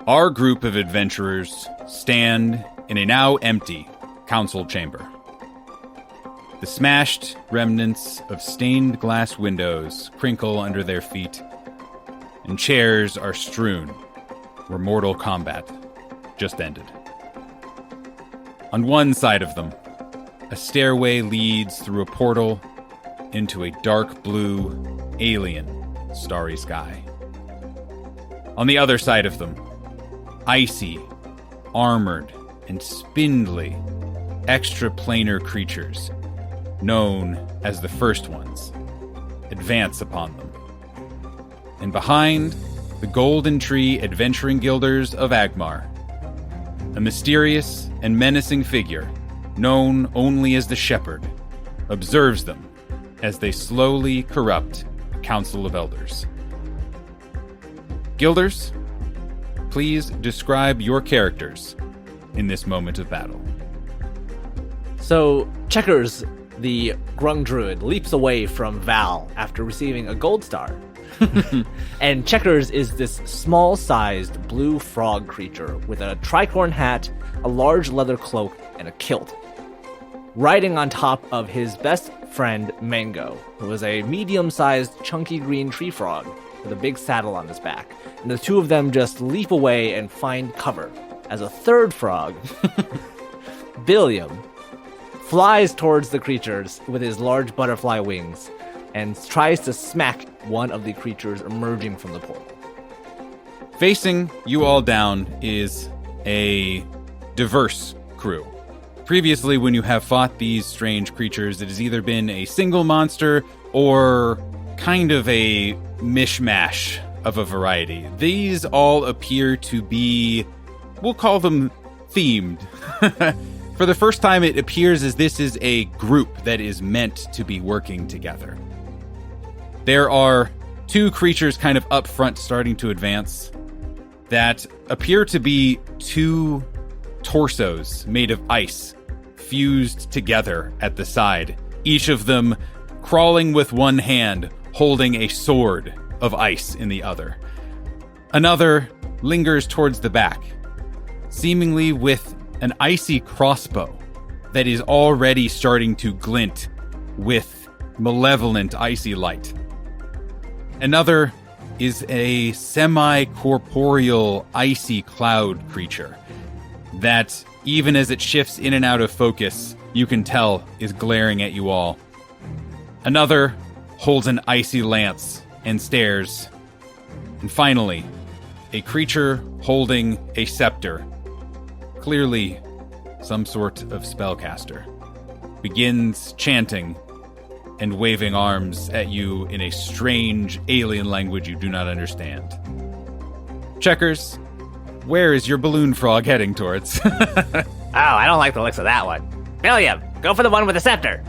Our group of adventurers stand in a now empty council chamber. The smashed remnants of stained glass windows crinkle under their feet, and chairs are strewn where mortal combat just ended. On one side of them, a stairway leads through a portal into a dark blue, alien, starry sky. On the other side of them, icy, armored, and spindly extraplanar creatures, known as the First Ones, advance upon them. And behind the Golden Tree Adventuring Guilders of Agmar, a mysterious and menacing figure, known only as the Shepherd, observes them as they slowly corrupt the Council of Elders. Guilders, please describe your characters in this moment of battle. So, Checkers, the Grung Druid, leaps away from Val after receiving a gold star. And Checkers is this small-sized blue frog creature with a tricorn hat, a large leather cloak, and a kilt, riding on top of his best friend, Mango, who is a medium-sized, chunky green tree frog with a big saddle on his back. And the two of them just leap away and find cover as a third frog, Billiam, flies towards the creatures with his large butterfly wings and tries to smack one of the creatures emerging from the portal. Facing you all down is a diverse crew. Previously, when you have fought these strange creatures, it has either been a single monster or kind of a mishmash of a variety. These all appear to be, we'll call them themed. For the first time, it appears as this is a group that is meant to be working together. There are two creatures kind of up front starting to advance that appear to be two torsos made of ice fused together at the side, each of them crawling with one hand, holding a sword of ice in the other. Another lingers towards the back, seemingly with an icy crossbow that is already starting to glint with malevolent icy light. Another is a semi-corporeal icy cloud creature that, even as it shifts in and out of focus, you can tell is glaring at you all. Another holds an icy lance and stares. And finally, a creature holding a scepter, clearly some sort of spellcaster, begins chanting and waving arms at you in a strange alien language you do not understand. Checkers, where is your balloon frog heading towards? Oh, I don't like the looks of that one. Billiam, go for the one with the scepter.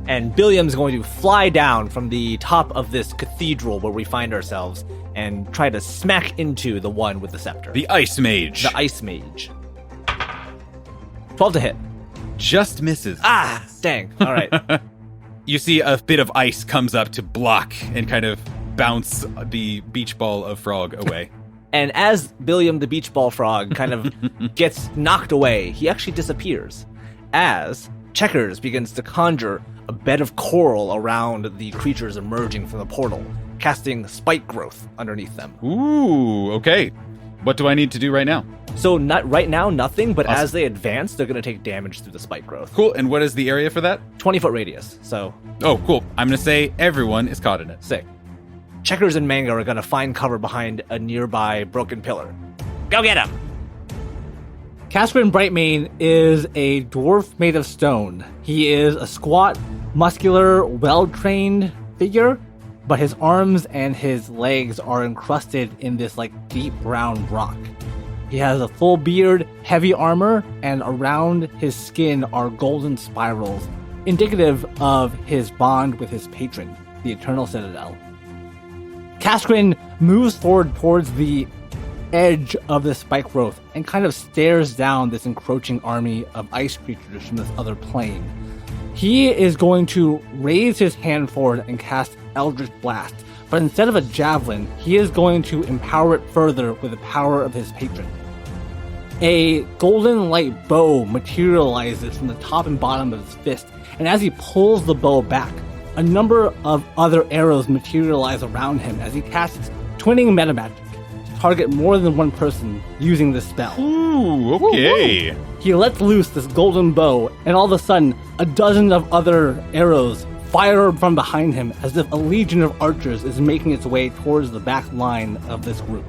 And Billiam's going to fly down from the top of this cathedral where we find ourselves and try to smack into the one with the scepter. The Ice Mage. The Ice Mage. 12 to hit. Just misses. Ah, dang. All right. You see a bit of ice comes up to block and kind of bounce the beach ball of frog away. And as Billiam the beach ball frog kind of gets knocked away, he actually disappears as Checkers begins to conjure a bed of coral around the creatures emerging from the portal, casting spike growth underneath them. Ooh, okay. What do I need to do right now? So not right now, nothing, but Awesome. as they advance, they're going to take damage through the spike growth. Cool, and what is the area for that? 20-foot radius, so... Oh, cool. I'm going to say everyone is caught in it. Sick. Checkers and Mango are going to find cover behind a nearby broken pillar. Go get him! Casper Brightmane is a dwarf made of stone. He is a squat, muscular, well-trained figure, but his arms and his legs are encrusted in this, deep brown rock. He has a full beard, heavy armor, and around his skin are golden spirals, indicative of his bond with his patron, the Eternal Citadel. Kaskrin moves forward towards the edge of the spike growth and kind of stares down this encroaching army of ice creatures from this other plane. He is going to raise his hand forward and cast Eldritch Blast, but instead of a javelin, he is going to empower it further with the power of his patron. A golden light bow materializes from the top and bottom of his fist, and as he pulls the bow back, a number of other arrows materialize around him as he casts Twinning Metamagic to target more than one person using this spell. Ooh, okay. He lets loose this golden bow, and all of a sudden, a dozen of other arrows fire from behind him as if a legion of archers is making its way towards the back line of this group.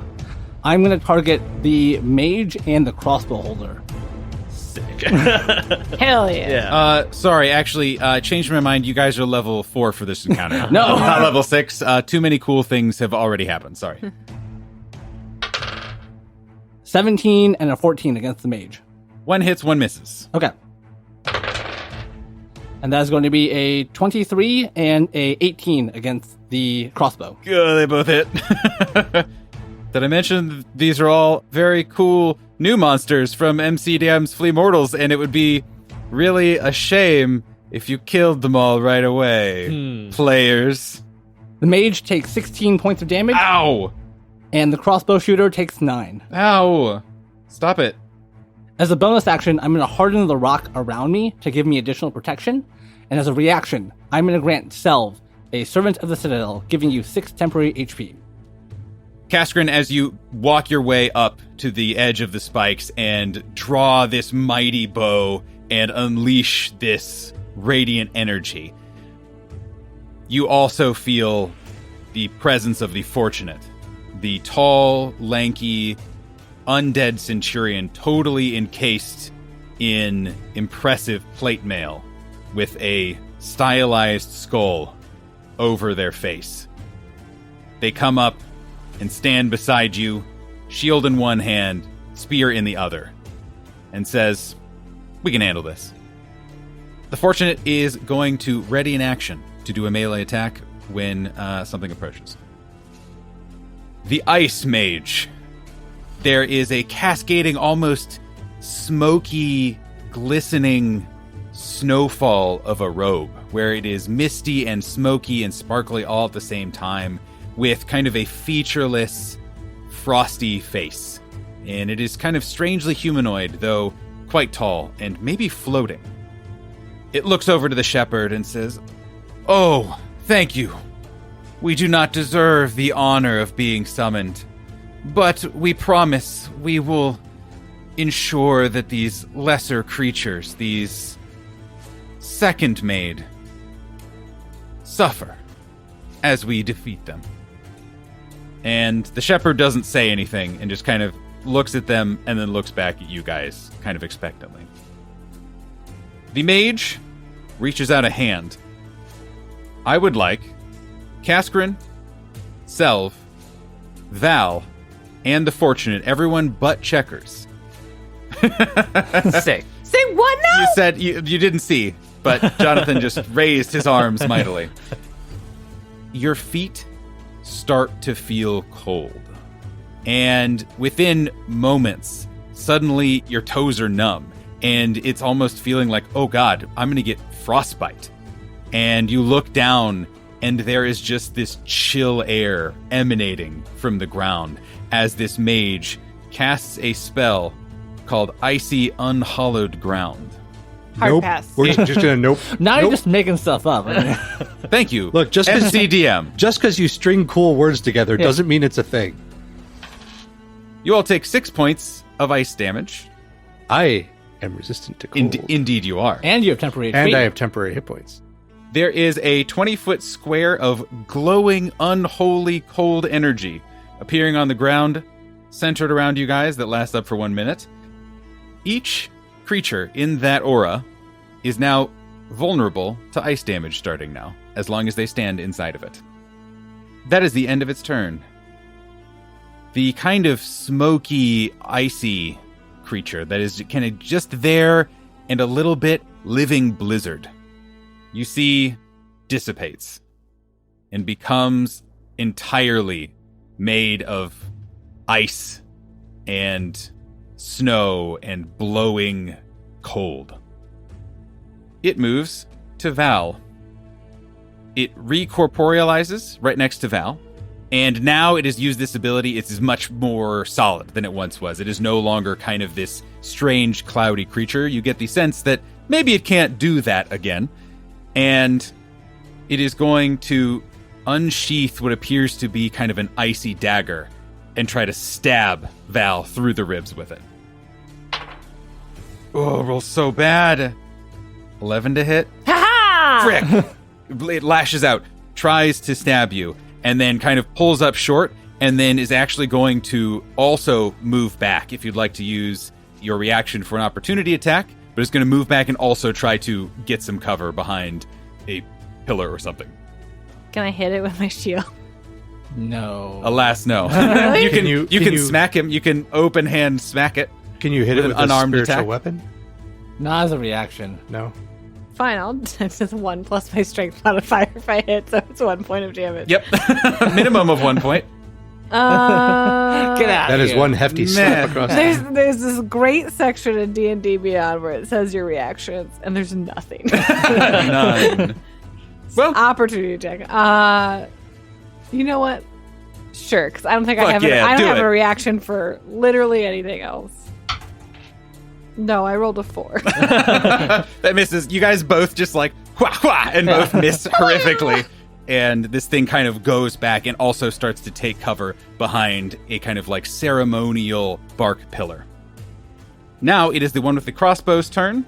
I'm going to target the mage and the crossbow holder. Hell yeah. Sorry, actually, changed my mind. You guys are level 4 for this encounter. No. Not level 6. Too many cool things have already happened. Sorry. 17 and a 14 against the mage. 1 hits, 1 misses. Okay. And that is going to be a 23 and a 18 against the crossbow. They both hit. Did I mention these are all very cool new monsters from MCDM's Flea Mortals, and it would be really a shame if you killed them all right away, players. The mage takes 16 points of damage, Ow! and the crossbow shooter takes 9. Ow! Stop it. As a bonus action, I'm going to harden the rock around me to give me additional protection, and as a reaction, I'm going to grant Selv, a servant of the Citadel, giving you 6 temporary HP. Kaskrin, as you walk your way up to the edge of the spikes and draw this mighty bow and unleash this radiant energy, you also feel the presence of the Fortunate, the tall, lanky, undead centurion, totally encased in impressive plate mail with a stylized skull over their face. They come up and stand beside you, shield in one hand, spear in the other, and says, "We can handle this." The Fortunate is going to ready in action to do a melee attack when something approaches. The Ice Mage. There is a cascading, almost smoky, glistening snowfall of a robe, where it is misty and smoky and sparkly all at the same time, with kind of a featureless, frosty face. And it is kind of strangely humanoid, though quite tall and maybe floating. It looks over to the shepherd and says, "Oh, thank you. We do not deserve the honor of being summoned, but we promise we will ensure that these lesser creatures, these second-made, suffer as we defeat them." And the shepherd doesn't say anything and just kind of looks at them and then looks back at you guys kind of expectantly. The mage reaches out a hand. I would like Kaskrin, Selv, Val, and the Fortunate, everyone but Checkers. Sick. Say what now? You said you didn't see, but Jonathan just raised his arms mightily. Your feet start to feel cold. And within moments, suddenly your toes are numb. And it's almost feeling like, oh God, I'm going to get frostbite. And you look down, and there is just this chill air emanating from the ground as this mage casts a spell called Icy Unhallowed Ground. Hard pass. We're just gonna nope. Now Nope. you're just making stuff up. Thank you. Look, just 'cause- MCDM. Just because you string cool words together doesn't mean it's a thing. You all take 6 points of ice damage. I am resistant to cold. Indeed you are. And you have temporary HP. And I have temporary hit points. There is a 20-foot square of glowing, unholy, cold energy appearing on the ground, centered around you guys, that lasts up for 1 minute. Each creature in that aura is now vulnerable to ice damage starting now, as long as they stand inside of it. That is the end of its turn. the kind of smoky, icy creature that is kind of just there and a little bit living blizzard, you see dissipates and becomes entirely made of ice and snow and blowing cold. It moves to Val. It recorporealizes right next to Val, and now it has used this ability. It is much more solid than it once was. It is no longer kind of this strange, cloudy creature. You get the sense that maybe it can't do that again, and it is going to unsheath what appears to be kind of an icy dagger and try to stab Val through the ribs with it. Oh, rolls so bad. 11 to hit. Ha Frick! It lashes out, tries to stab you, and then kind of pulls up short, and then is actually going to also move back if you'd like to use your reaction for an opportunity attack, but it's going to move back and also try to get some cover behind a pillar or something. Can I hit it with my shield? No. Alas, no. Really? You can smack him. You can open hand smack it. Can you hit With it an with unarmed a spiritual attack? weapon? Not as a reaction. No. Fine, I'll just 1 plus my strength modifier if I hit, so it's 1 point of damage. Yep. Minimum of 1 point. Get out. That is one hefty slap across the There's this great section in D&D Beyond where it says your reactions, and there's nothing. None. Well, Opportunity attack. You know what? Sure, because I don't think I Fuck have. yeah, I do don't have it. a reaction for literally anything else. No, I rolled a 4. that misses. You guys both just like, wha, wha, and both miss horrifically. And this thing kind of goes back and also starts to take cover behind a kind of like ceremonial bark pillar. Now it is the one with the crossbow's turn.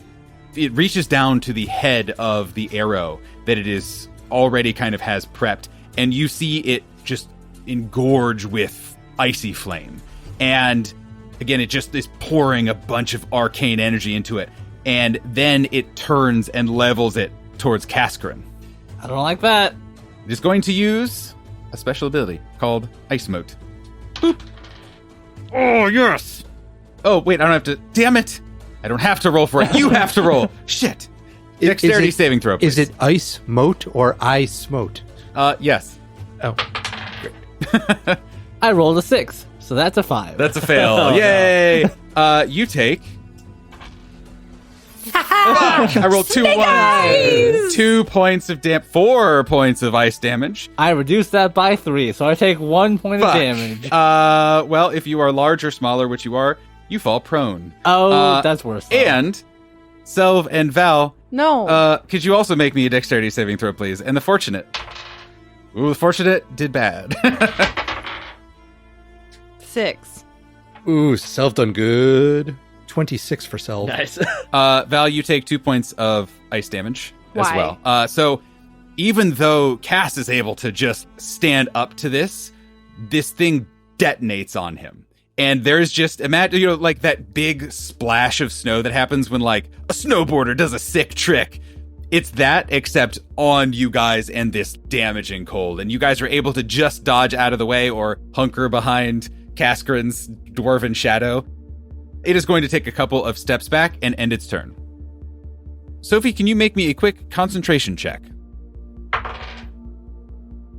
It reaches down to the head of the arrow that it is already kind of has prepped, and you see it just engorge with icy flame. And again, it just is pouring a bunch of arcane energy into it, and then it turns and levels it towards Cascarin. I don't like that. It is going to use a special ability called Ice Mote. Boop. Oh, yes! Oh, wait, I don't have to... Damn it! I don't have to roll for it. You have to roll. Shit. Dexterity saving throw, please. Is it ice mote or I smote? Yes. Oh. I rolled a 6, so that's a 5. That's a fail. Yay! You take... Fuck! I rolled 2 1s. 2 points of 4 points of ice damage. I reduced that by 3, so I take 1 point Fuck. of damage. Well, if you are large or smaller, which you are, you fall prone. Oh, that's worse. though. And Selv and Val, No. could you also make me a dexterity saving throw, please? And the fortunate. Ooh, the fortunate did bad. 6. Ooh, self done good. 26 for self. Nice. Val, you take 2 points of ice damage as Why? well. So even though Cass is able to just stand up to this thing detonates on him. And there's just, imagine, like that big splash of snow that happens when like a snowboarder does a sick trick. It's that, except on you guys and this damaging cold. And you guys are able to just dodge out of the way or hunker behind Cascarin's dwarven shadow. It is going to take a couple of steps back and end its turn. Sophie, can you make me a quick concentration check?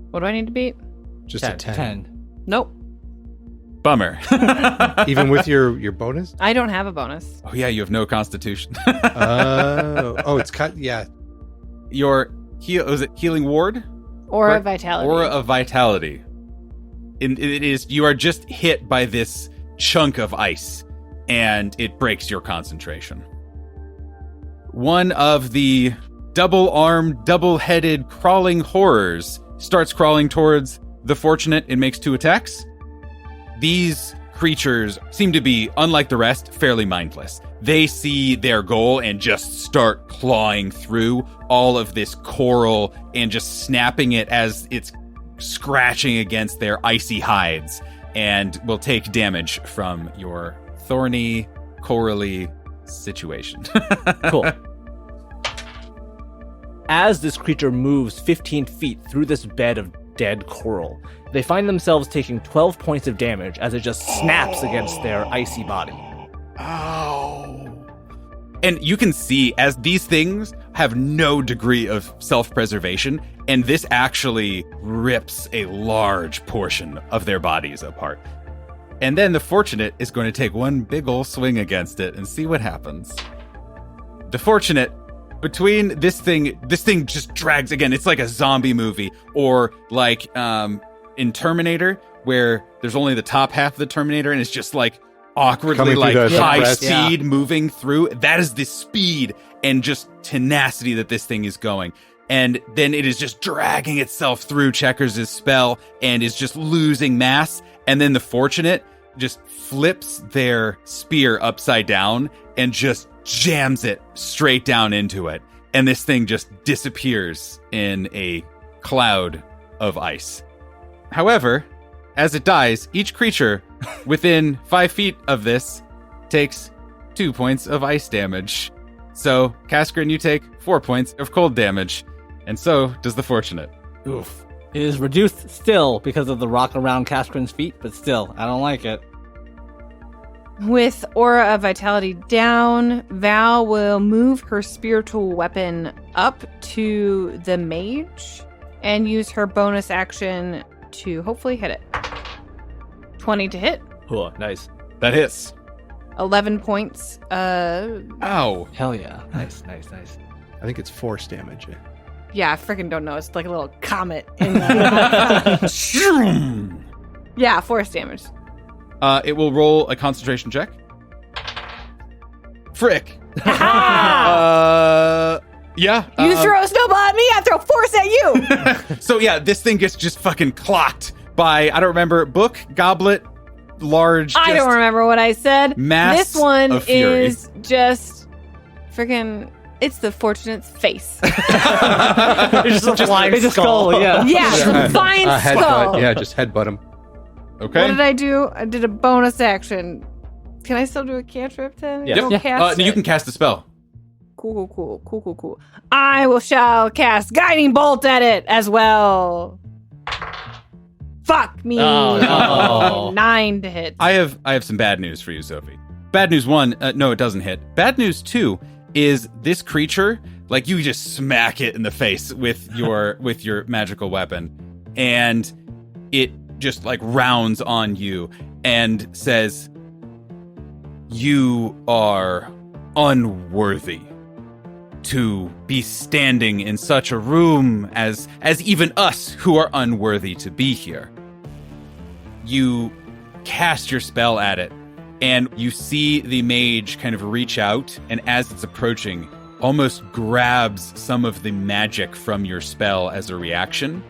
What do I need to beat? Just a 10. Nope. Bummer. Even with your bonus? I don't have a bonus. Oh yeah, you have no constitution. Oh, it's cut. Yeah. Your was it healing ward? Or Or- a vitality. Aura of vitality. It is, you are just hit by this chunk of ice, and it breaks your concentration. One of the double-armed, double-headed crawling horrors starts crawling towards the fortunate and makes 2 attacks. These creatures seem to be, unlike the rest, fairly mindless. They see their goal and just start clawing through all of this coral and just snapping it as it's scratching against their icy hides, and will take damage from your thorny, corally situation. Cool. As this creature moves 15 feet through this bed of dead coral. They find themselves taking 12 points of damage as it just snaps against their icy body. And you can see as these things have no degree of self-preservation, and this actually rips a large portion of their bodies apart. And then the Fortunate is going to take one big ol' swing against it and see what happens. The Fortunate, between this thing just drags again. It's like a zombie movie, or like in Terminator, where there's only the top half of the Terminator, and it's just like awkwardly Coming through like the high press. speed moving through. That is the speed and just tenacity that this thing is going. And then it is just dragging itself through Checkers' spell and is just losing mass. And then the Fortunate just flips their spear upside down and just jams it straight down into it. And this thing just disappears in a cloud of ice. However, as it dies, each creature within 5 feet of this takes 2 points of ice damage. So, Kaskrin, you take 4 points of cold damage. And so does the Fortunate. Oof. It is reduced still because of the rock around Kaskrin's feet, but still, I don't like it. With Aura of Vitality down, Val will move her spiritual weapon up to the mage and use her bonus action to hopefully hit it. 20 to hit. Oh, nice. That hits. 11 points. Ow. Hell yeah. Nice. I think it's force damage. Yeah, I freaking don't know. It's like a little comet in the... Yeah, force damage. It will roll a concentration check. Frick. Yeah. You throw a snowball at me, I throw force at you. So yeah, this thing gets just fucking clocked by, I don't remember, book, goblet, large. I don't remember what I said. Mass This one of fury. is just freaking... It's the Fortunate's face. It's just a flying It's a skull, yeah. Yeah, fine skull. Headbutt. Yeah, just headbutt him. Okay. What did I do? I did a bonus action. Can I still do a cantrip then? Yeah. Go Yeah. cast You it? can cast a spell. Cool. I shall cast Guiding Bolt at it as well. Fuck me. Oh, no. 9 to hit. I have some bad news for you, Sophie. Bad news 1, no, it doesn't hit. Bad news 2 is this creature, like you just smack it in the face with your magical weapon, and it just like rounds on you and says, "You are unworthy to be standing in such a room as even us who are unworthy to be here." You cast your spell at it, and you see the mage kind of reach out, and as it's approaching, almost grabs some of the magic from your spell as a reaction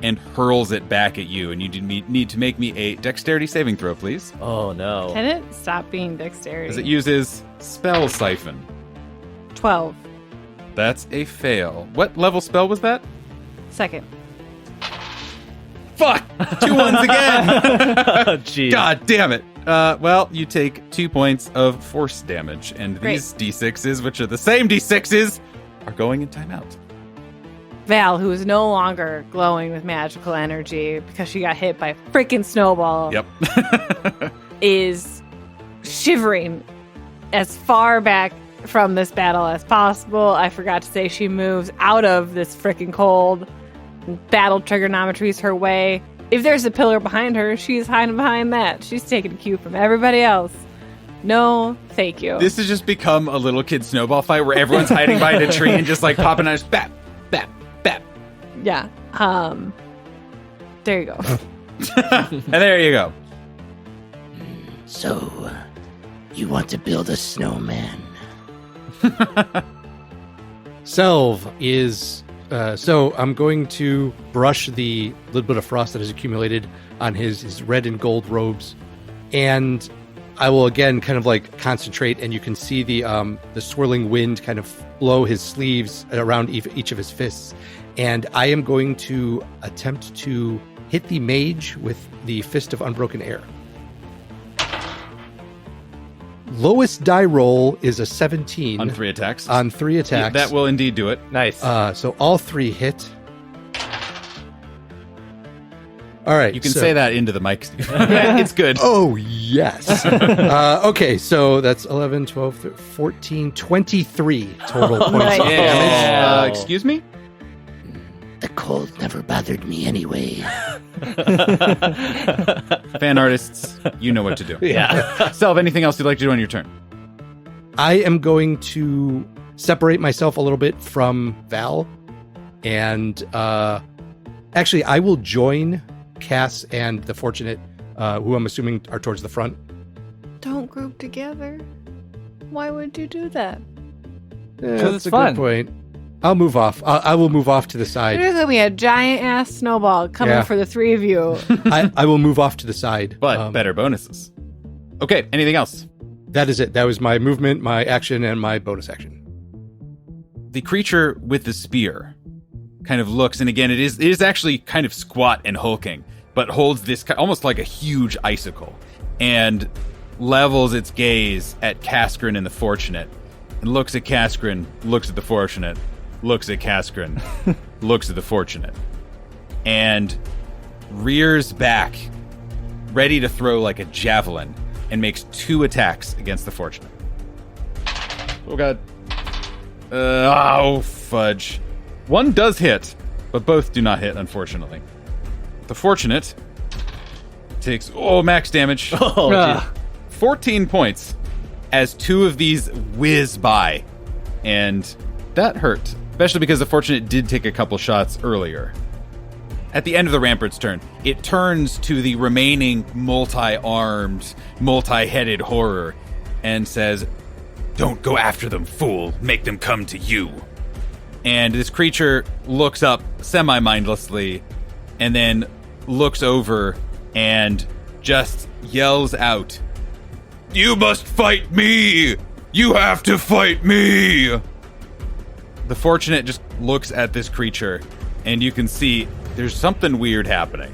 and hurls it back at you. And you need to make me a dexterity saving throw, please, Oh, no. Can it stop being dexterity? as it uses Spell Siphon. 12. That's a fail. What level spell was that? Second. Fuck! 2 ones again! Jeez. God damn it. Well, you take 2 points of force damage, and Great. these d6s, which are the same d6s, are going in timeout. Val, who is no longer glowing with magical energy because she got hit by a freaking snowball, Yep. is shivering as far back from this battle as possible. I forgot to say she moves out of this freaking cold. Battle trigonometry's her way. If there's a pillar behind her, she's hiding behind that. She's taking a cue from everybody else. No, thank you. This has just become a little kid snowball fight where everyone's hiding behind a tree and just like popping out, bap, bap, bap. Yeah. There you go. And there you go. So, you want to build a snowman? Selv is... so I'm going to brush the little bit of frost that has accumulated on his red and gold robes, and I will again kind of like concentrate, and you can see the swirling wind kind of blow his sleeves around each of his fists, and I am going to attempt to hit the mage with the Fist of Unbroken Air. Lowest die roll is a 17 On 3 attacks. On 3 attacks. That will indeed do it. Nice. So all 3 hit. All right. You can say that into the mic, Steve. It's good. Oh, yes. Okay, so that's 11, 12, 13, 14, 23 total points Nice. of damage. Excuse me? The cold never bothered me anyway. Fan artists, you know what to do. Yeah. Selv, anything else you'd like to do on your turn? I am going to separate myself a little bit from Val. And actually, I will join Cass and the Fortunate, who I'm assuming are towards the front. Don't group together. Why would you do that? That's it's a fun. good point. I'll move off. I will move off to the side. There's gonna be a giant ass snowball coming Yeah. for the three of you. I will move off to the side. But better bonuses. Okay, anything else? That is it. That was my movement, my action, and my bonus action. The creature with the spear kind of looks, and again, it is actually kind of squat and hulking, but holds this almost like a huge icicle, and levels its gaze at Kaskrin and the Fortunate, and looks at Kaskrin, looks at the Fortunate, looks at Kaskrin, looks at the Fortunate, and rears back, ready to throw like a javelin, and makes 2 attacks against the Fortunate. Oh god. Oh, fudge. One does hit, but both do not hit, unfortunately. The Fortunate takes, max damage. Oh, geez. 14 points as 2 of these whiz by. And that hurt, especially because the Fortunate did take a couple shots earlier. At the end of the Rampart's turn, it turns to the remaining multi-armed, multi-headed horror and says, "Don't go after them, fool. Make them come to you." And this creature looks up semi-mindlessly and then looks over and just yells out, "You must fight me! You have to fight me!" The Fortunate just looks at this creature, and you can see there's something weird happening,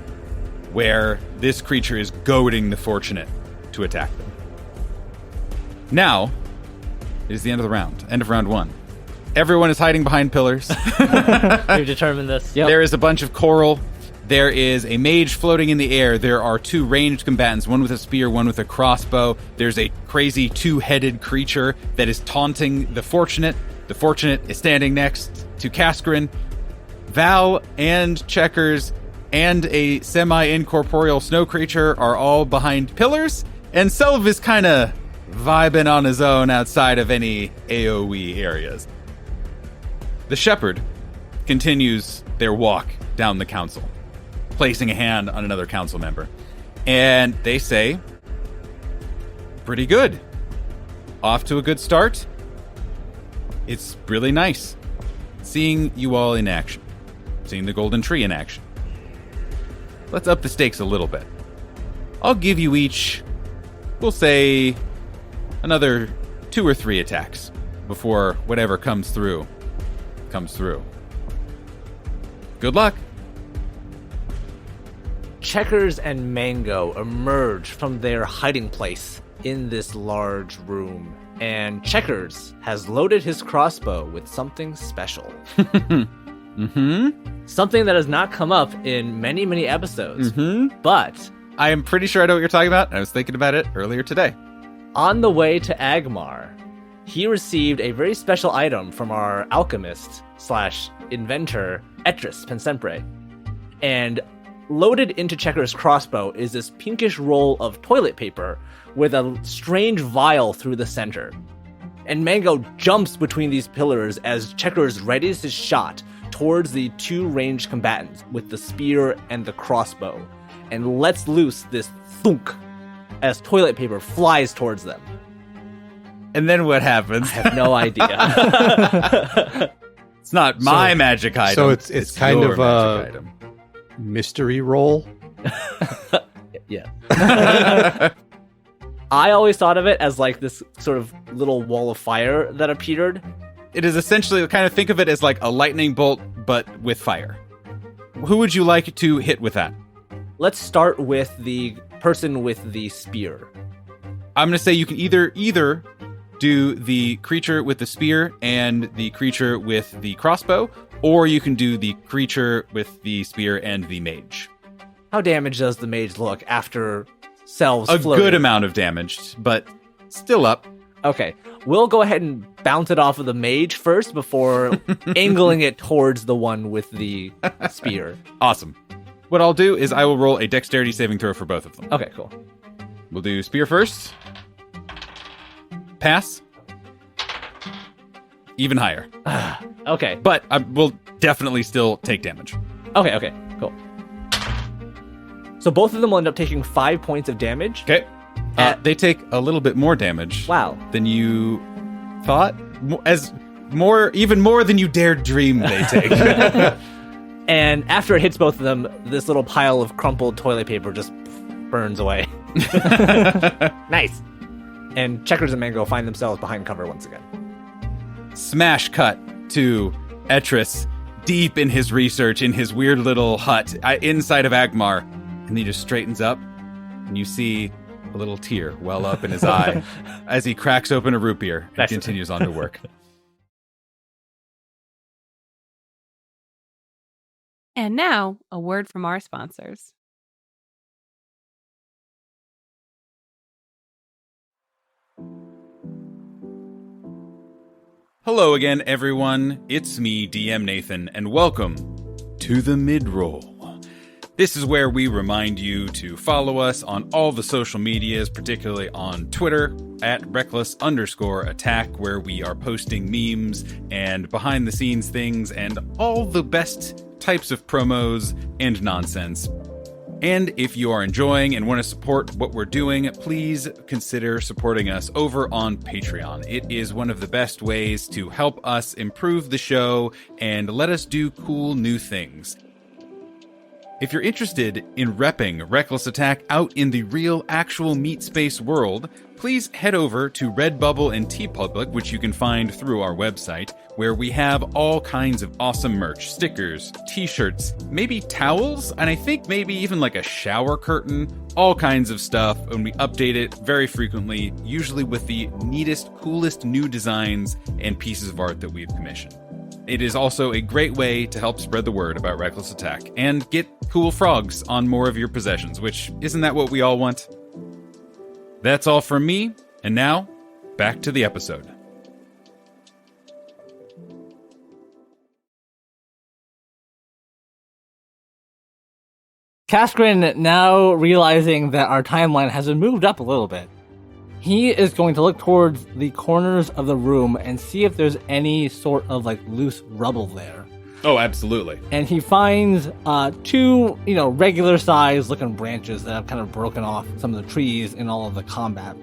where this creature is goading the Fortunate to attack them. Now, it is the end of the round. End of round 1. Everyone is hiding behind pillars. We've determined this. Yep. There is a bunch of coral. There is a mage floating in the air. There are 2 ranged combatants, one with a spear, one with a crossbow. There's a crazy 2-headed creature that is taunting the Fortunate. The Fortunate is standing next to Kaskrin. Val and Checkers and a semi-incorporeal snow creature are all behind pillars. And Selv is kind of vibing on his own outside of any AoE areas. The shepherd continues their walk down the council, placing a hand on another council member. And they say, pretty good. Off to a good start. It's really nice seeing you all in action, seeing the golden tree in action. Let's up the stakes a little bit. I'll give you each, we'll say, another 2 or 3 attacks before whatever comes through. Good luck. Checkers and Mango emerge from their hiding place in this large room, and Checkers has loaded his crossbow with something special. Something that has not come up in many, many episodes, but I am pretty sure I know what you're talking about. I was thinking about it earlier today. on the way to Agmar, he received a very special item from our alchemist / inventor, Etris Pensempre. And loaded into Checker's crossbow is this pinkish roll of toilet paper with a strange vial through the center. And Mango jumps between these pillars as Checkers readies his shot towards the 2 ranged combatants with the spear and the crossbow, and lets loose this thunk as toilet paper flies towards them. And then what happens? I have no idea. It's not my magic item. So it's kind your of magic a item. mystery roll. Yeah. I always thought of it as like this sort of little wall of fire that appeared. It is essentially, kind of think of it as like a lightning bolt, but with fire. Who would you like to hit with that? Let's start with the person with the spear. I'm going to say you can either do the creature with the spear and the creature with the crossbow, or you can do the creature with the spear and the mage. How damaged does the mage look after Selv's A flurry? good amount of damage, but still up. Okay, we'll go ahead and bounce it off of the mage first before angling it towards the one with the spear. Awesome. What I'll do is I will roll a dexterity saving throw for both of them. Okay, cool. We'll do spear first. Pass. Even higher. Okay, But I will definitely still take damage. okay, cool. So both of them will end up taking 5 points of damage. Okay. They take a little bit more damage. Wow. Than you thought. Even more than you dared dream they take. And after it hits both of them, this little pile of crumpled toilet paper just burns away. Nice. And Checkers and Mango find themselves behind cover once again. Smash cut to Etris deep in his research in his weird little hut inside of Agmar. And he just straightens up and you see a little tear well up in his eye as he cracks open a root beer and continues on to work. And now, a word from our sponsors. Hello again, everyone. It's me, DM Nathan, and welcome to the Midroll. This is where we remind you to follow us on all the social medias, particularly on Twitter at @reckless_attack, where we are posting memes and behind the scenes things and all the best types of promos and nonsense. And if you are enjoying and want to support what we're doing, please consider supporting us over on Patreon. It is one of the best ways to help us improve the show and let us do cool new things. If you're interested in repping Reckless Attack out in the real, actual meat space world, please head over to Redbubble and TeePublic, which you can find through our website, where we have all kinds of awesome merch, stickers, t-shirts, maybe towels, and I think maybe even like a shower curtain, all kinds of stuff, and we update it very frequently, usually with the neatest, coolest new designs and pieces of art that we've commissioned. It is also a great way to help spread the word about Reckless Attack and get cool frogs on more of your possessions, which isn't that what we all want? That's all from me, and now, back to the episode. Kaskrin, now realizing that our timeline has been moved up a little bit, he is going to look towards the corners of the room and see if there's any sort of like loose rubble there. Oh, absolutely. And he finds two, regular size looking branches that have kind of broken off some of the trees in all of the combat.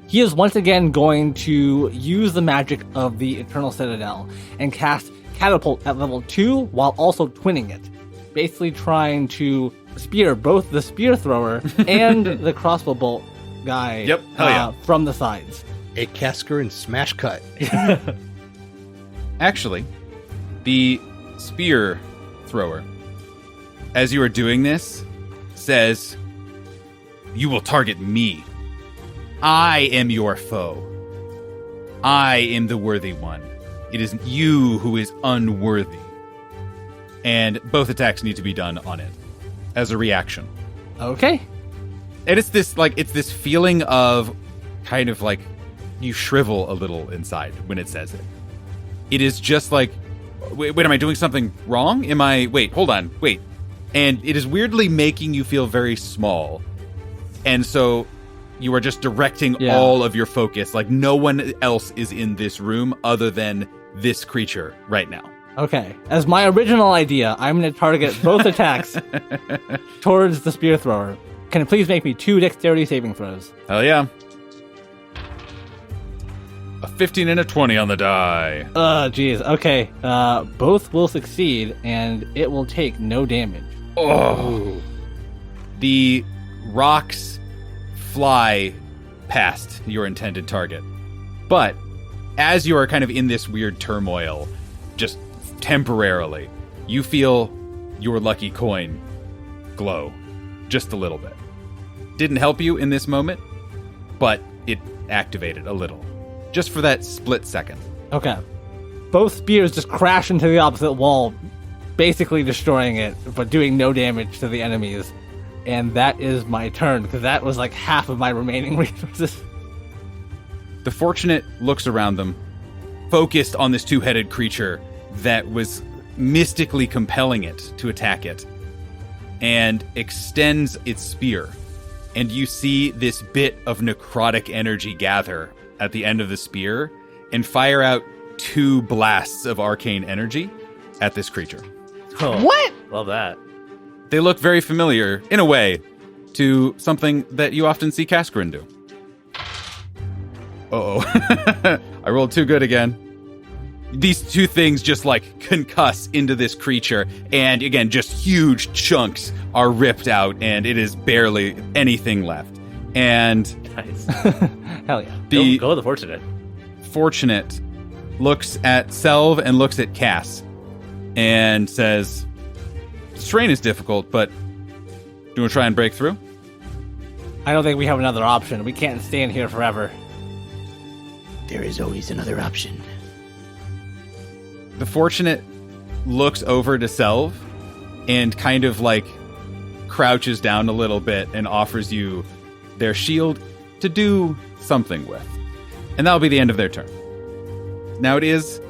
He is once again going to use the magic of the Eternal Citadel and cast Catapult at level 2 while also twinning it. Basically trying to spear both the spear thrower and the crossbow bolt guy Yep. Hell yeah. From the sides. A Casker and smash cut. Actually, the spear thrower, as you are doing this, says, "You will target me. I am your foe. I am the worthy one. It is you who is unworthy." And both attacks need to be done on it as a reaction. Okay. And it's this feeling of kind of like you shrivel a little inside when it says it. It is just like, wait, am I doing something wrong? Hold on. And it is weirdly making you feel very small. And so you are just directing all of your focus. Like no one else is in this room other than this creature right now. Okay. As my original idea, I'm going to target both attacks towards the spear thrower. Can you please make me 2 dexterity saving throws? Hell yeah. A 15 and a 20 on the die. Geez. Okay. Both will succeed, and it will take no damage. Oh. The rocks fly past your intended target. But as you are kind of in this weird turmoil, just temporarily, you feel your lucky coin glow just a little bit. Didn't help you in this moment, but it activated a little. Just for that split second. Okay. Both spears just crash into the opposite wall, basically destroying it, but doing no damage to the enemies. And that is my turn, because that was like half of my remaining resources. The Fortunate looks around them, focused on this two-headed creature that was mystically compelling it to attack it, and extends its spear. And you see this bit of necrotic energy gather at the end of the spear and fire out 2 blasts of arcane energy at this creature. Oh, What? Love that. They look very familiar, in a way, to something that you often see Kaskarin do. Uh-oh. I rolled too good again. These 2 things just, like, concuss into this creature, and, again, just huge chunks are ripped out, and it is barely anything left. And Nice. Hell yeah. the Go with the Fortunate. Fortunate looks at Selv and looks at Cass and says, "This terrain is difficult, but do you want to try and break through?" I don't think we have another option. We can't stand here forever. There is always another option. The Fortunate looks over to Selv and kind of like crouches down a little bit and offers you their shield to do something with. And that'll be the end of their turn. Now it is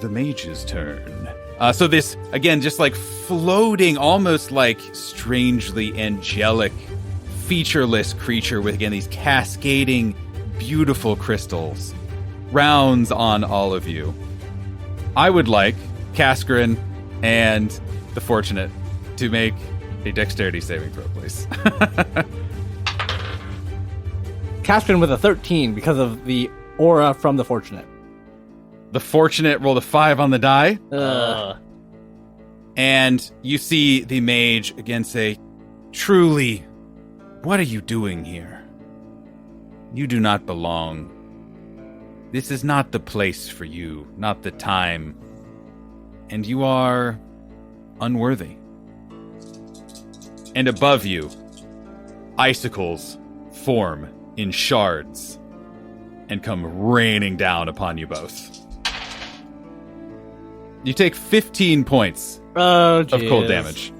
the mage's turn. So this, again, just like floating, almost like strangely angelic, featureless creature with, again, these cascading, beautiful crystals rounds on all of you. I would like Kaskarin and the Fortunate to make a dexterity saving throw, please. Kaskarin with a 13 because of the aura from the Fortunate. The Fortunate rolled a 5 on the die, And and you see the mage again say, "Truly, what are you doing here? You do not belong. This is not the place for you, not the time, and you are unworthy." And above you, icicles form in shards and come raining down upon you both. You take 15 points of cold damage.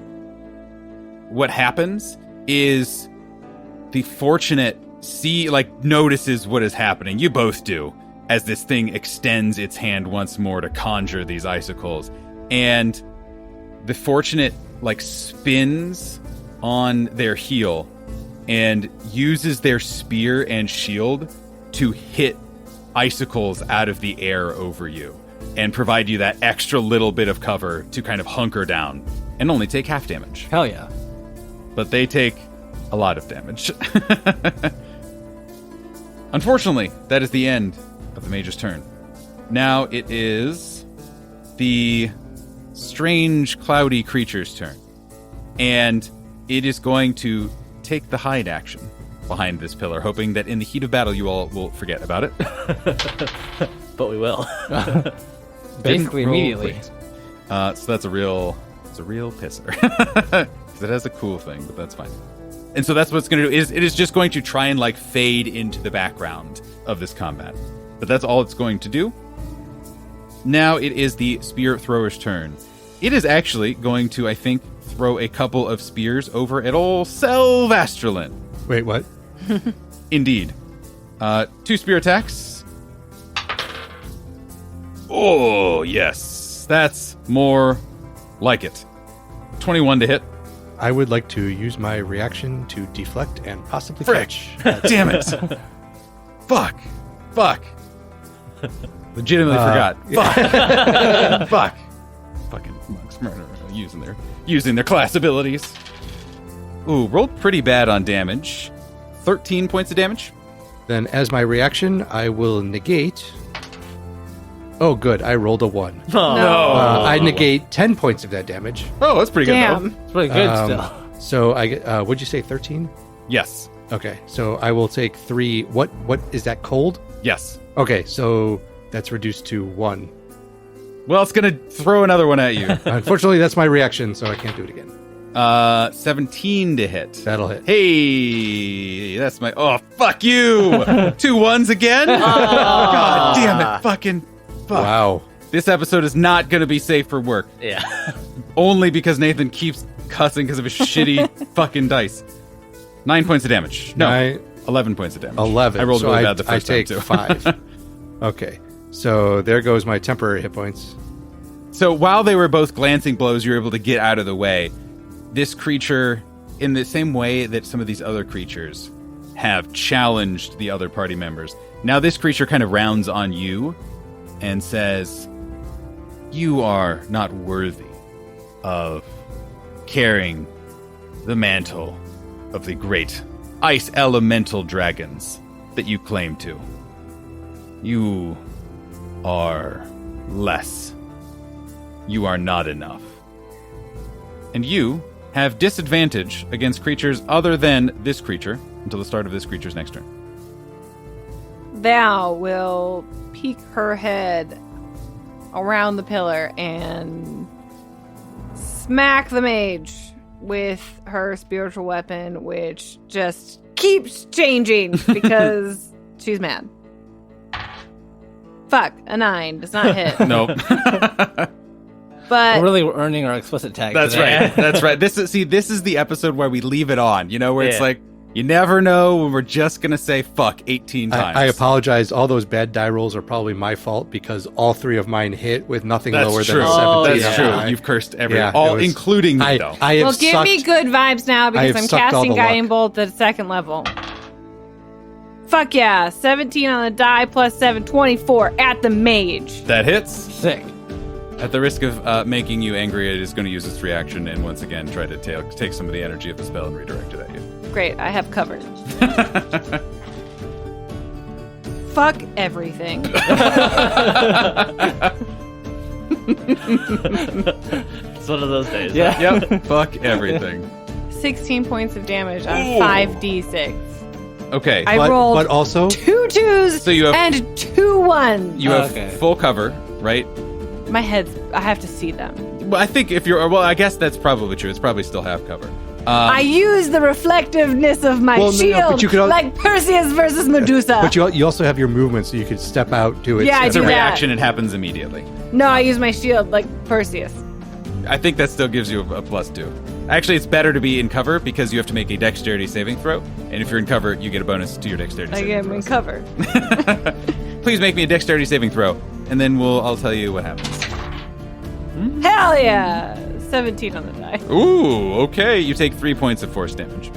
What happens is the Fortunate notices what is happening. You both do, as this thing extends its hand once more to conjure these icicles. And the Fortunate spins on their heel and uses their spear and shield to hit icicles out of the air over you and provide you that extra little bit of cover to kind of hunker down and only take half damage. Hell yeah. But they take a lot of damage. Unfortunately, that is the end of the mage's turn. Now it is the strange cloudy creature's turn. And it is going to take the hide action behind this pillar, hoping that in the heat of battle you all will forget about it. but we will. Basically Didn't roll immediately. great. So that's a real pisser. 'Cause it has a cool thing, but that's fine. And so that's what it's going to do. It is just going to try and fade into the background of this combat. But that's all it's going to do. Now it is the spear thrower's turn. It is actually going to, I think, throw a couple of spears over at old Selvastralin. Wait, what? Indeed. 2 spear attacks. Oh, yes. That's more like it. 21 to hit. I would like to use my reaction to deflect and possibly Frick. catch. Damn it. Fuck. Legitimately forgot. Fuck. Fuck. Fucking monks murder using their class abilities. Ooh, rolled pretty bad on damage. 13 points of damage. Then as my reaction, I will negate. Oh, good. I rolled a 1. I negate 10 points of that damage. Oh, that's pretty good, Damn. though. It's pretty good still. So I get, would you say 13? Yes. Okay, so I will take 3. What is that, cold? Yes. Okay, so that's reduced to 1. Well, it's going to throw another one at you. Unfortunately, that's my reaction, so I can't do it again. 17 to hit. That'll hit. Hey, that's my... Oh, fuck you! 2 1s again? God damn it. Fuck. Wow. This episode is not going to be safe for work. Yeah. Only because Nathan keeps cussing because of his shitty fucking dice. 9 points of damage. No, 11 points of damage. 11. I rolled So really bad the first I take time, too. 5. Okay. So there goes my temporary hit points. So while they were both glancing blows, you were able to get out of the way. This creature, in the same way that some of these other creatures have challenged the other party members, now this creature kind of rounds on you and says, "You are not worthy of carrying the mantle of the great ice elemental dragons that you claim to. You are less. You are not enough. And you have disadvantage against creatures other than this creature until the start of this creature's next turn." Val will peek her head around the pillar and smack the mage with her spiritual weapon, which just keeps changing because she's mad. Fuck, a 9 does not hit. Nope. But We're really earning our explicit tag. That's today. right. That's right. This is the episode where we leave it on, where it's Yeah. like, you never know when we're just going to say fuck 18 times. I apologize. All those bad die rolls are probably my fault because all 3 of mine hit with nothing That's lower true. than a 17. That's Yeah. true. You've cursed Yeah, all, it was- including me, though. I have well, give sucked, me good vibes now I because have I'm sucked all casting the Guiding luck. Bolt at 2nd level. Fuck yeah. 17 on the die plus 7, 24 at the mage. That hits. Sick. At the risk of making you angry, it is going to use its reaction and once again try to take some of the energy of the spell and redirect it at you. Great, I have cover. Fuck everything. It's one of those days. Yeah. Yep. Fuck everything. 16 points of damage on Ooh. 5d6. Okay. I but, rolled but also 2 2s So you have- and 2 1s. You have Okay. full cover, right? My head's, I have to see them. Well, I think I guess that's probably true. It's probably still half cover. I use the reflectiveness of my Well, no, shield but you could al- like Perseus versus Medusa. but you also have your movement, so you could step out, do it. Yeah, I It's a do that. reaction. It happens immediately. No, I use my shield like Perseus. I think that still gives you a +2. Actually, it's better to be in cover because you have to make a dexterity saving throw. And if you're in cover, you get a bonus to your dexterity I saving am throw. in cover. Please make me a dexterity saving throw, and then I'll tell you what happens. Hell yeah! 17 on the die. Ooh, okay. You take 3 points of force damage.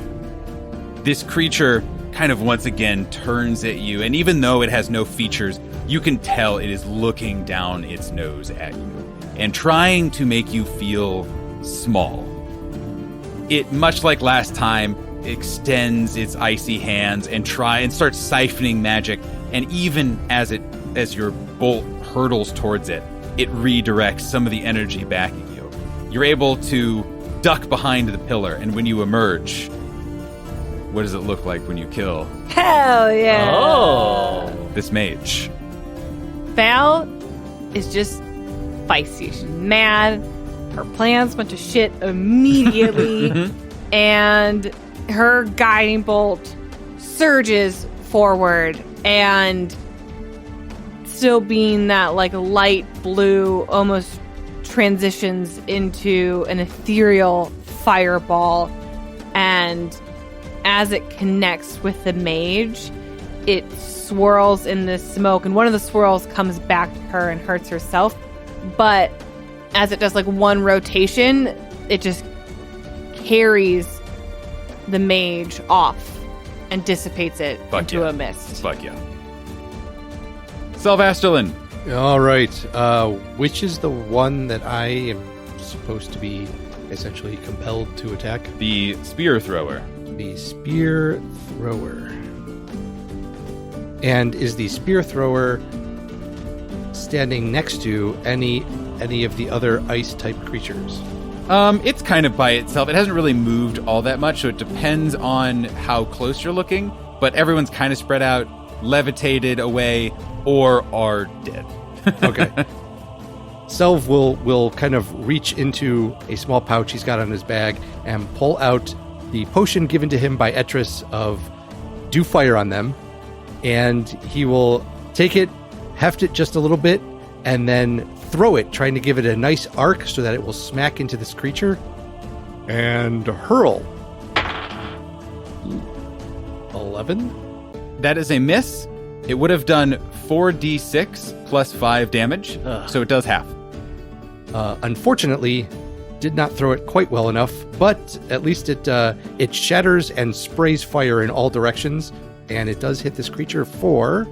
This creature kind of once again turns at you, and even though it has no features, you can tell it is looking down its nose at you and trying to make you feel small. It, much like last time, extends its icy hands and starts siphoning magic, and even as your bolt hurtles towards it, it redirects some of the energy back at you. You're able to duck behind the pillar, and when you emerge, what does it look like when you kill Hell yeah! Oh. this mage? Val is just feisty. She's mad. Her plans went to shit immediately. And her guiding bolt surges forward and still being that like light blue almost transitions into an ethereal fireball, and as it connects with the mage, it swirls in the smoke, and one of the swirls comes back to her and hurts herself. But as it does like one rotation, it just carries the mage off and dissipates it Fuck into yeah. a mist. Fuck yeah. Selvastelin. All right. Which is the one that I am supposed to be essentially compelled to attack? The spear thrower. The spear thrower. And is the spear thrower standing next to any of the other ice type creatures? It's kind of by itself. It hasn't really moved all that much, so it depends on how close you're looking, but everyone's kind of spread out, levitated away, or are dead. Okay. Selv will kind of reach into a small pouch he's got on his bag and pull out the potion given to him by Etris of do fire on them, and he will take it, heft it just a little bit, and then throw it, trying to give it a nice arc so that it will smack into this creature. And hurl. 11. That is a miss. It would have done 4d6 plus 5 damage, so it does half. Unfortunately, did not throw it quite well enough, but at least it shatters and sprays fire in all directions, and it does hit this creature for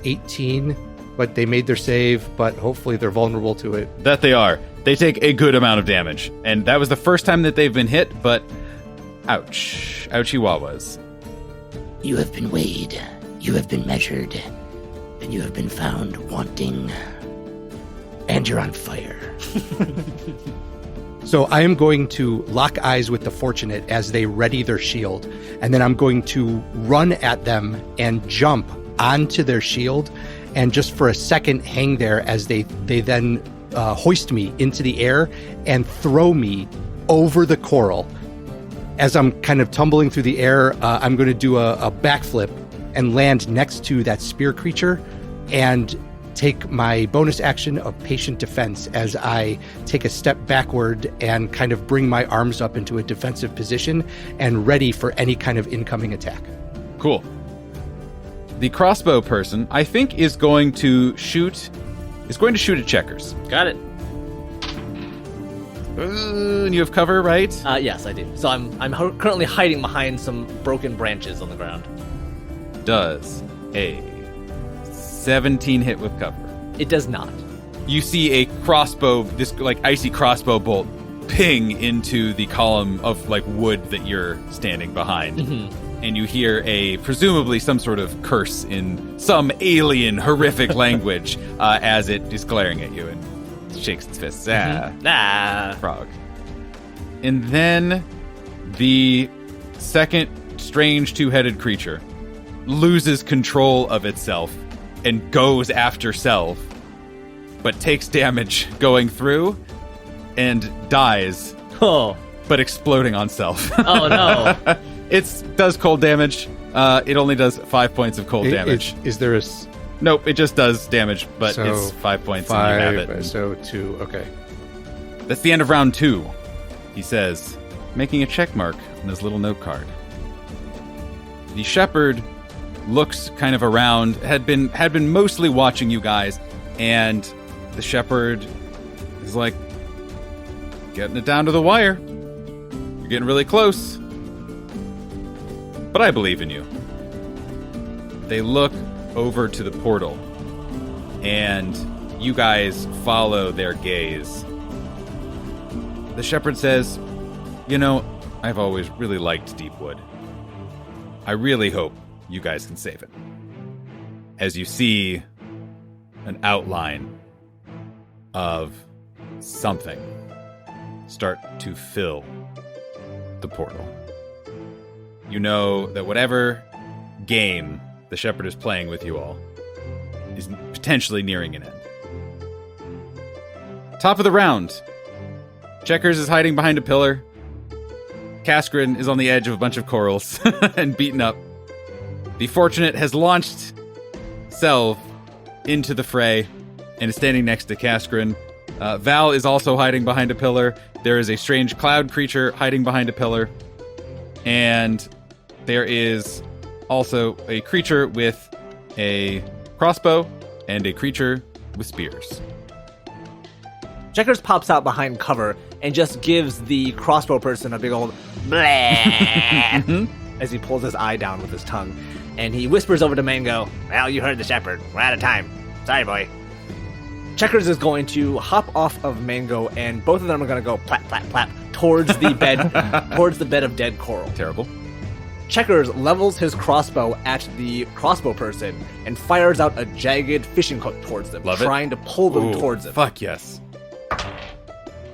18. But they made their save, but hopefully they're vulnerable to it. That they are. They take a good amount of damage, and that was the first time that they've been hit, but ouch. Ouchie wawas. You have been weighed, you have been measured, and you have been found wanting. And you're on fire. So I am going to lock eyes with the Fortunate as they ready their shield, and then I'm going to run at them and jump onto their shield, and just for a second hang there as they then hoist me into the air and throw me over the coral. As I'm kind of tumbling through the air, I'm going to do a backflip and land next to that spear creature and take my bonus action of patient defense as I take a step backward and kind of bring my arms up into a defensive position and ready for any kind of incoming attack. Cool. The crossbow person, I think, is going to shoot at Checkers. Got it. And you have cover, right? Yes, I do. So I'm currently hiding behind some broken branches on the ground. Does a 17 hit with cover? It does not. You see a crossbow, this like icy crossbow bolt, ping into the column of like wood that you're standing behind. Mm-hmm. And you hear presumably some sort of curse in some alien, horrific language as it is glaring at you and shakes its fists. Frog. And then the second strange two-headed creature loses control of itself and goes after Self, but takes damage going through and dies, but exploding on Self. Oh, no. It does cold damage. It only does 5 points of cold damage. Is there a... Nope, it just does damage, but So, it's 5 points 5, and you have it. so 2, okay. That's the end of round 2, he says, making a check mark on his little note card. The shepherd looks kind of around, had been mostly watching you guys, and the shepherd is like, getting it down to the wire. You're getting really close. But I believe in you. They look over to the portal, and you guys follow their gaze. The shepherd says, you know, I've always really liked Deepwood. I really hope you guys can save it. As you see an outline of something start to fill the portal. You know that whatever game the shepherd is playing with you all is potentially nearing an end. Top of the round. Checkers is hiding behind a pillar. Kaskrin is on the edge of a bunch of corals and beaten up. The Fortunate has launched Selv into the fray and is standing next to Kaskrin. Val is also hiding behind a pillar. There is a strange cloud creature hiding behind a pillar. And there is also a creature with a crossbow and a creature with spears. Checkers pops out behind cover and just gives the crossbow person a big old bleh as he pulls his eye down with his tongue. And he whispers over to Mango, well, you heard the shepherd. We're out of time. Sorry, boy. Checkers is going to hop off of Mango, and both of them are going to go plap, plap, plap towards the bed, towards the bed of dead coral. Terrible. Checkers levels his crossbow at the crossbow person and fires out a jagged fishing hook towards them, trying to pull them towards him. Fuck yes.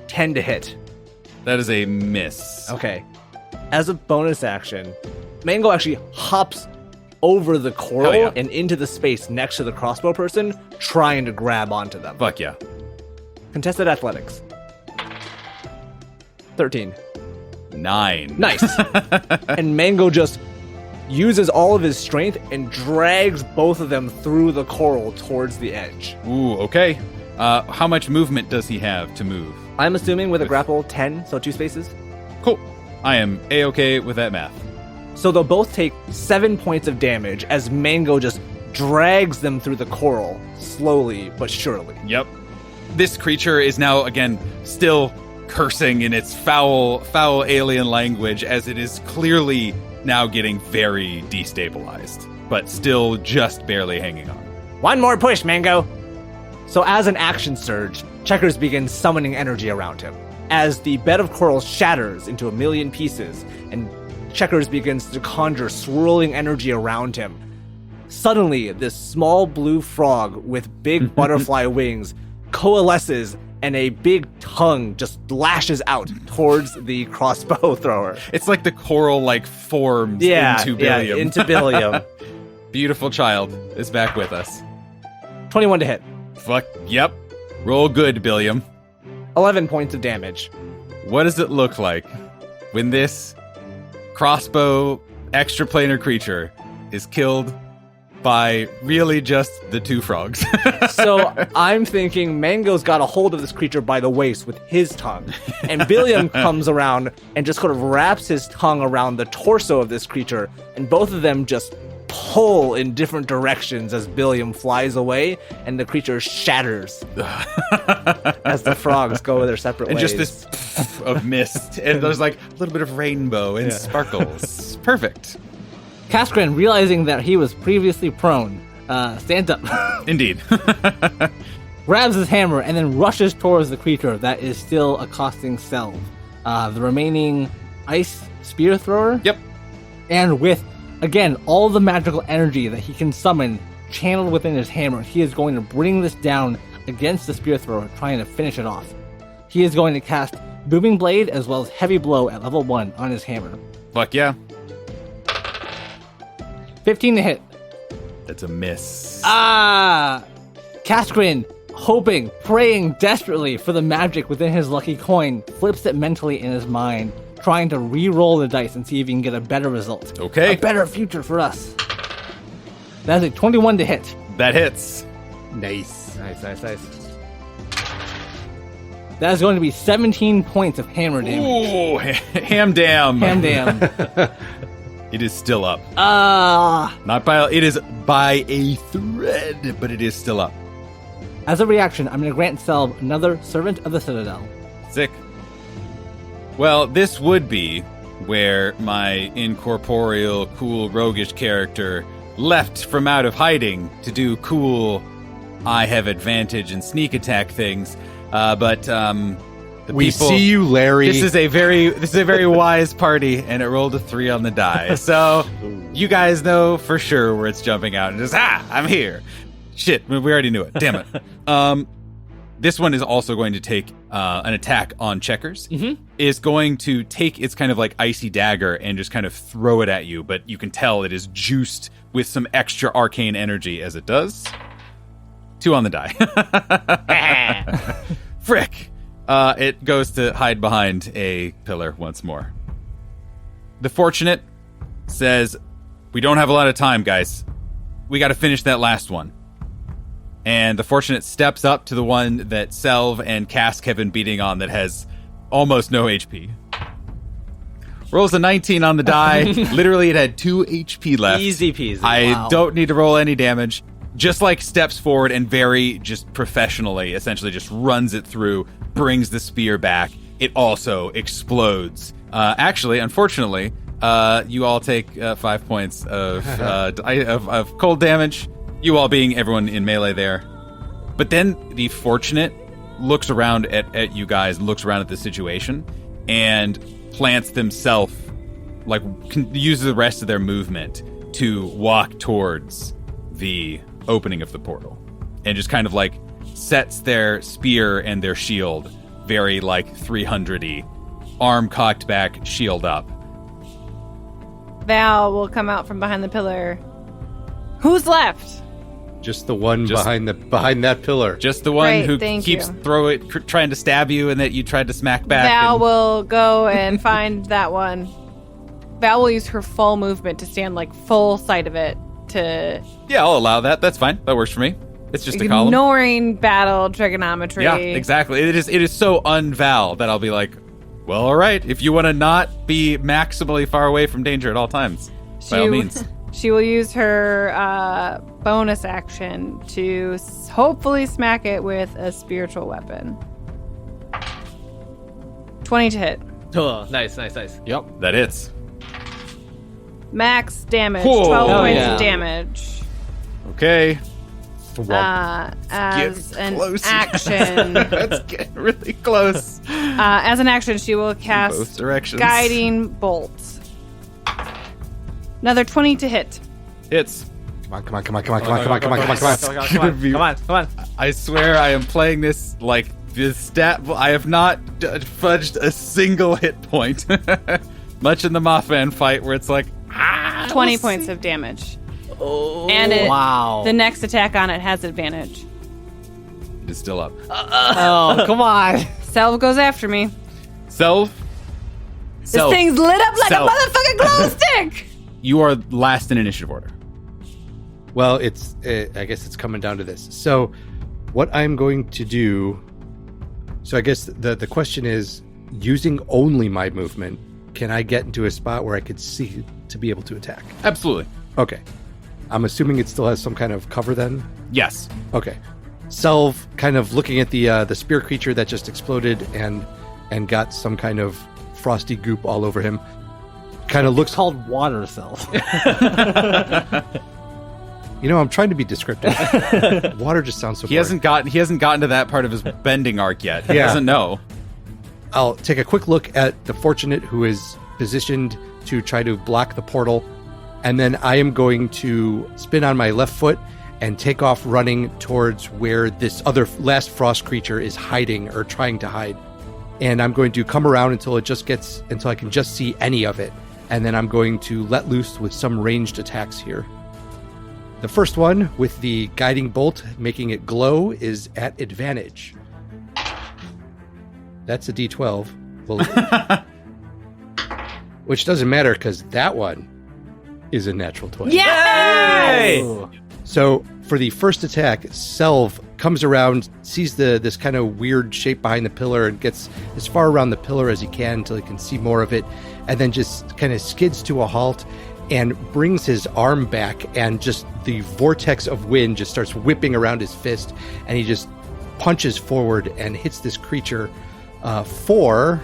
10 to hit. That is a miss. Okay. As a bonus action, Mango actually hops over the coral and into the space next to the crossbow person, trying to grab onto them. Fuck yeah. Contested athletics. 13. 9. Nice. And Mango just uses all of his strength and drags both of them through the coral towards the edge. Ooh, okay. How much movement does he have to move? I'm assuming with a grapple 10, so 2 spaces. Cool. I am A-okay with that math. So they'll both take 7 points of damage as Mango just drags them through the coral, slowly but surely. Yep. This creature is now, again, still cursing in its foul alien language as it is clearly now getting very destabilized, but still just barely hanging on. One more push, Mango! So as an action surge, Checkers begins summoning energy around him. As the bed of coral shatters into a million pieces, and Checkers begins to conjure swirling energy around him, suddenly this small blue frog with big butterfly wings coalesces and a big tongue just lashes out towards the crossbow thrower. It's like the coral forms into Billiam. Yeah, into Billiam. Beautiful child is back with us. 21 to hit. Fuck, yep. Roll good, Billiam. 11 points of damage. What does it look like when this crossbow extraplanar creature is killed by really just the 2 frogs? So I'm thinking Mango's got a hold of this creature by the waist with his tongue. And Billiam comes around and just sort of wraps his tongue around the torso of this creature. And both of them just pull in different directions as Billiam flies away and the creature shatters as the frogs go their separate and ways. And just this of mist. And there's a little bit of rainbow and sparkles. Perfect. Kaskren, realizing that he was previously prone, stands up. Indeed. Grabs his hammer and then rushes towards the creature that is still accosting Selv. The remaining ice spear thrower. Yep. And with, again, all the magical energy that he can summon channeled within his hammer, he is going to bring this down against the spear thrower, trying to finish it off. He is going to cast Booming Blade as well as Heavy Blow at level 1 on his hammer. Fuck yeah. 15 to hit. That's a miss. Kaskren, hoping, praying desperately for the magic within his lucky coin, flips it mentally in his mind, trying to re-roll the dice and see if he can get a better result. Okay. A better future for us. That is a 21 to hit. That hits. Nice. Nice. That is going to be 17 points of hammer damage. Ooh, ham dam. Ham damn. It is still up. Not by, it is by a thread, but it is still up. As a reaction, I'm going to grant Selv another Servant of the Citadel. Sick. Well, this would be where my incorporeal, cool, roguish character left from out of hiding to do cool, I have advantage and sneak attack things. But We people, see you, Larry. This is a very wise party, and it rolled a 3 on the die. So you guys know for sure where it's jumping out and just I'm here. Shit, we already knew it. Damn it. This one is also going to take an attack on Checkers. Mm-hmm. Is going to take its kind of icy dagger and just kind of throw it at you, but you can tell it is juiced with some extra arcane energy as it does. 2 on the die. Frick. It goes to hide behind a pillar once more. The Fortunate says, we don't have a lot of time, guys. We got to finish that last one. And the Fortunate steps up to the one that Selv and Cask have been beating on that has almost no HP. Rolls a 19 on the die. Literally, it had 2 HP left. Easy peasy. I don't need to roll any damage. Just steps forward and very just professionally, essentially just runs it through, brings the spear back. It also explodes. Actually, unfortunately, you all take 5 points of cold damage. You all being everyone in melee there. But then the Fortunate looks around at you guys, looks around at the situation, and plants themselves, uses the rest of their movement to walk towards the opening of the portal. And just kind of sets their spear and their shield very 300-y, arm cocked back, shield up. Val will come out from behind the pillar. Who's left? Just the one behind that pillar. Just the one Great, who thank keeps you. trying to stab you and that you tried to smack back. Val and- will go and find that one. Val will use her full movement to stand like full sight of it to Yeah, I'll allow that. That's fine. That works for me. It's just a column. ignoring battle trigonometry. Yeah, exactly. It is so un-Val that I'll be like, well, all right. If you want to not be maximally far away from danger at all times, by all means. She will use her bonus action to hopefully smack it with a spiritual weapon. 20 to hit. Oh, nice. Yep. That hits. Max damage. Whoa. 12 Hell points yeah. of damage. Okay. As an close. action. That's getting really close. As an action, she will cast Both directions. Guiding Bolt. Another 20 to hit. Hits. Come on. I swear I am playing this like this stat. I have not fudged a single hit point. Much in the Mothman fight where it's like 20 points of damage. Oh, and Wow. the next attack on it has advantage. It is still up. Oh, come on. Selv goes after me. Self. This thing's lit up like Selv. a motherfucking glow stick. You are last in initiative order. Well, I guess it's coming down to this. So, what I'm going to do. So, I guess the question is, using only my movement, can I get into a spot where I could see to be able to attack? Absolutely. Okay. I'm assuming it still has some kind of cover then? Yes. Okay. Selv kind of looking at the spear creature that just exploded and got some kind of frosty goop all over him. Kind of looks. It's called water cells. You know, I'm trying to be descriptive. Water just sounds so. He hasn't gotten to that part of his bending arc yet. He Yeah. doesn't know. I'll take a quick look at the fortunate who is positioned to try to block the portal, and then I am going to spin on my left foot and take off running towards where this other last frost creature is hiding or trying to hide. And I'm going to come around until I can just see any of it. And then I'm going to let loose with some ranged attacks here. The first one with the guiding bolt, making it glow, is at advantage. That's a D12. Well, which doesn't matter because that one is a natural 20. Yay! So for the first attack, Selv comes around, sees this kind of weird shape behind the pillar and gets as far around the pillar as he can until he can see more of it, and then just kind of skids to a halt and brings his arm back, and just the vortex of wind just starts whipping around his fist, and he just punches forward and hits this creature for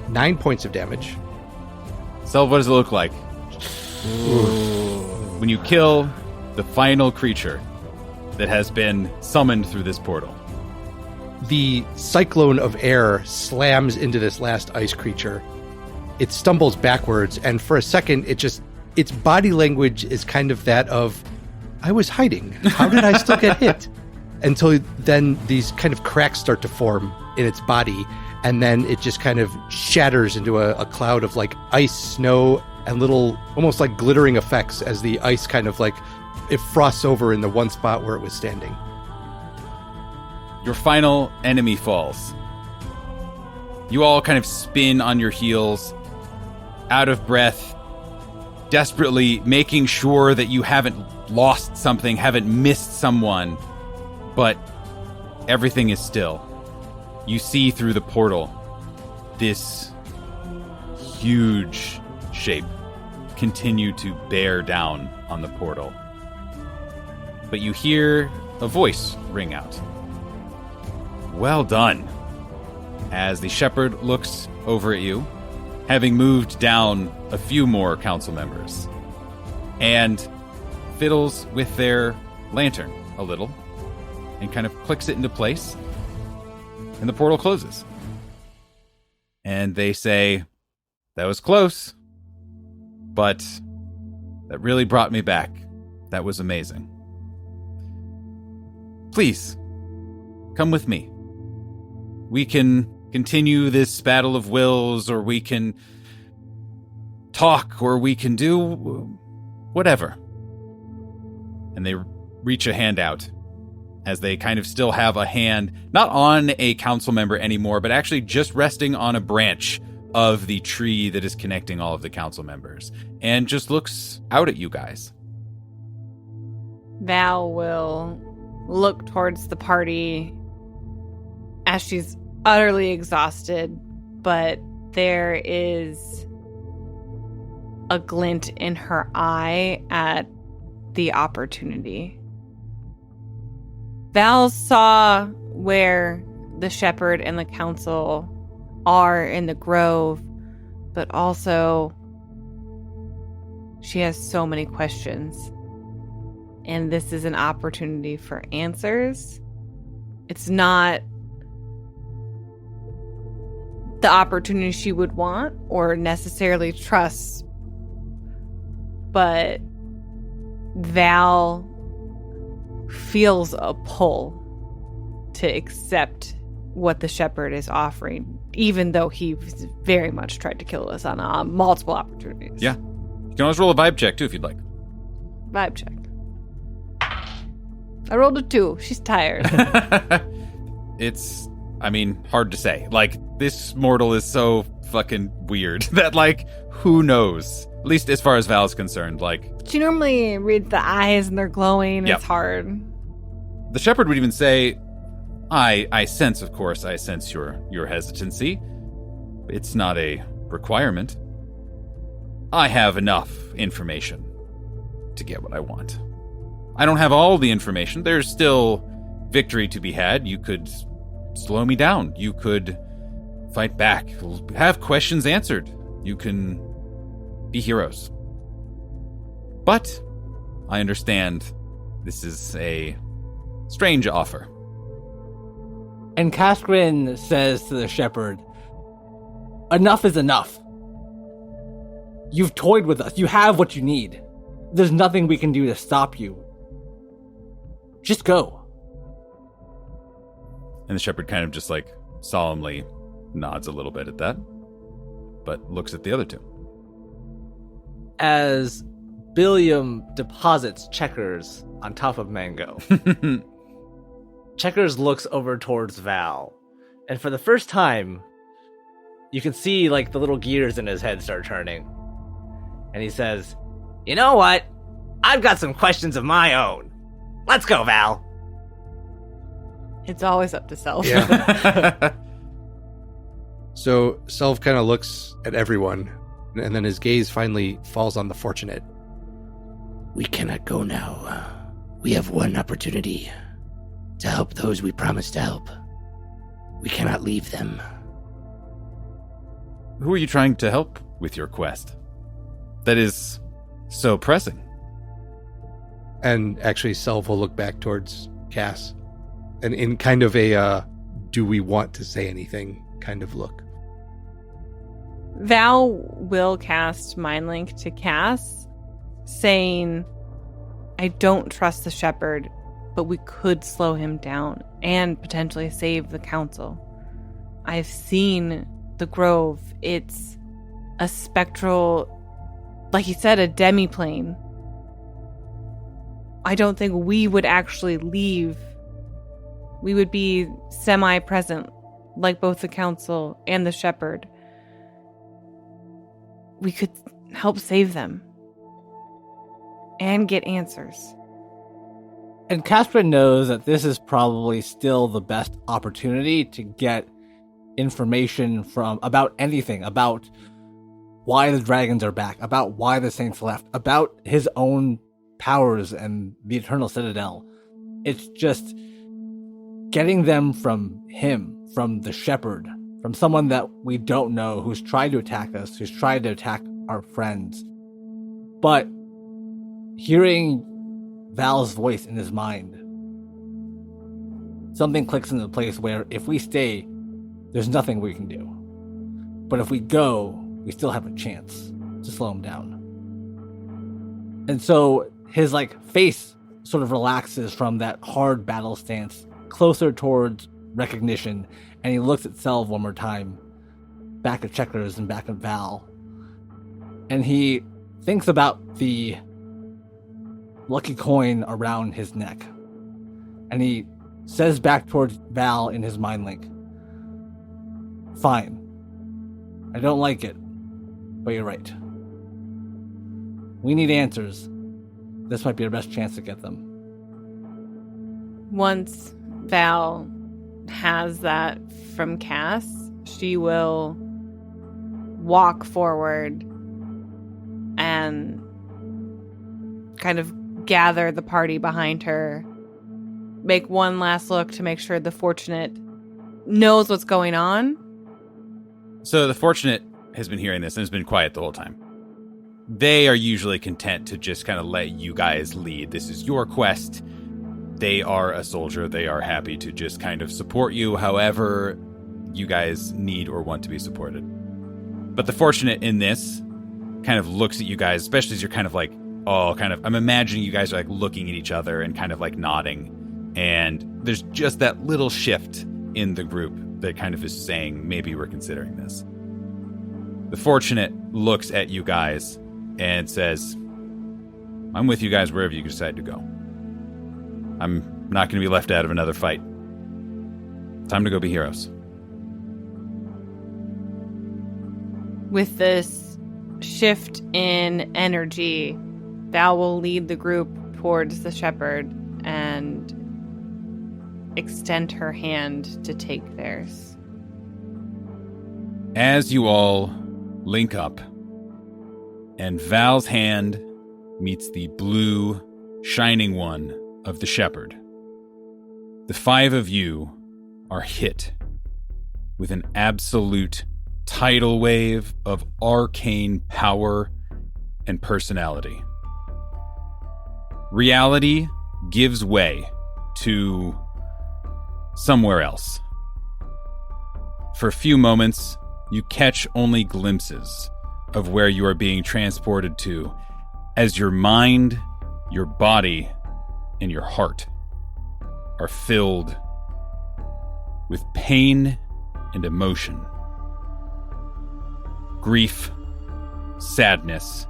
9 points of damage. Selv, what does it look like? When you kill the final creature that has been summoned through this portal. The cyclone of air slams into this last ice creature. It stumbles backwards, and for a second, its body language is kind of that of, I was hiding. How did I still get hit? Until then these kind of cracks start to form in its body, and then it just kind of shatters into a cloud of like ice, snow, and little almost like glittering effects as the ice kind of like it frosts over in the one spot where it was standing. Your final enemy falls. You all kind of spin on your heels, out of breath, desperately making sure that you haven't lost something, haven't missed someone, but everything is still. You see through the portal this huge shape continue to bear down on the portal. But you hear a voice ring out. Well done. As the shepherd looks over at you, having moved down a few more council members, and fiddles with their lantern a little, and kind of clicks it into place, and the portal closes. And they say, that was close, but that really brought me back. That was amazing. Please, come with me. We can continue this battle of wills, or we can talk, or we can do whatever. And they reach a hand out as they kind of still have a hand, not on a council member anymore, but actually just resting on a branch of the tree that is connecting all of the council members and just looks out at you guys. Val will look towards the party as she's utterly exhausted, but there is a glint in her eye at the opportunity. Val saw where the shepherd and the council are in the grove, but also she has so many questions. And this is an opportunity for answers. It's not the opportunity she would want or necessarily trust, but Val feels a pull to accept what the shepherd is offering, even though he very much tried to kill us on multiple opportunities. Yeah. You can always roll a vibe check, too, if you'd like. Vibe check. I rolled a 2. She's tired. It's, hard to say. Like, this mortal is so fucking weird that, like, who knows? At least as far as Val's concerned, like... She normally reads the eyes and they're glowing. Yep. It's hard. The shepherd would even say, I sense, of course, I sense your hesitancy. It's not a requirement. I have enough information to get what I want. I don't have all the information. There's still victory to be had. You could slow me down. You could fight back. Have questions answered. You can be heroes. But I understand this is a strange offer. And Kaskrin says to the shepherd, enough is enough. You've toyed with us. You have what you need. There's nothing we can do to stop you. Just go. And the shepherd kind of just like solemnly nods a little bit at that, but looks at the other two. As Billiam deposits Checkers on top of Mango, Checkers looks over towards Val, and for the first time, you can see like the little gears in his head start turning. And he says, "You know what? I've got some questions of my own. Let's go, Val." It's always up to Self. Yeah. So Self kind of looks at everyone, and then his gaze finally falls on the fortunate. We cannot go now. We have one opportunity to help those we promised to help. We cannot leave them. Who are you trying to help with your quest? That is so pressing. And actually, Self will look back towards Cass, and in kind of a do we want to say anything kind of look. Val will cast Mind Link to Cass, saying, I don't trust the shepherd, but we could slow him down and potentially save the council. I've seen the grove. It's a spectral, like you said, a demiplane. I don't think we would actually leave. We would be semi-present, like both the council and the shepherd. We could help save them and get answers. And Casper knows that this is probably still the best opportunity to get information from about anything, about why the dragons are back, about why the saints left, about his own powers and the Eternal Citadel. It's just getting them from him, from the shepherd, from someone that we don't know, who's tried to attack us, who's tried to attack our friends. But hearing Val's voice in his mind, something clicks into place where if we stay, there's nothing we can do. But if we go, we still have a chance to slow him down. And so his face sort of relaxes from that hard battle stance, closer towards recognition, and he looks at Selv one more time, back at Checkers and back at Val. And he thinks about the lucky coin around his neck. And he says back towards Val in his mind link, fine. I don't like it, but you're right. We need answers. This might be our best chance to get them. Once Val has that from Cass, she will walk forward and kind of gather the party behind her, make one last look to make sure the Fortunate knows what's going on. So the Fortunate has been hearing this and has been quiet the whole time. They are usually content to just kind of let you guys lead. This is your quest. They are a soldier. They are happy to just kind of support you however you guys need or want to be supported. But the Fortunate in this kind of looks at you guys, especially as you're kind of like, I'm imagining you guys are like looking at each other and kind of like nodding. And there's just that little shift in the group that kind of is saying, maybe we're considering this. The Fortunate looks at you guys and says, I'm with you guys wherever you decide to go. I'm not going to be left out of another fight. Time to go be heroes. With this shift in energy, Val will lead the group towards the shepherd and extend her hand to take theirs. As you all link up, and Val's hand meets the blue, shining one of the shepherd, the five of you are hit with an absolute tidal wave of arcane power and personality. Reality gives way to somewhere else. For a few moments, you catch only glimpses of where you are being transported to as your mind, your body, and your heart are filled with pain and emotion. Grief, sadness,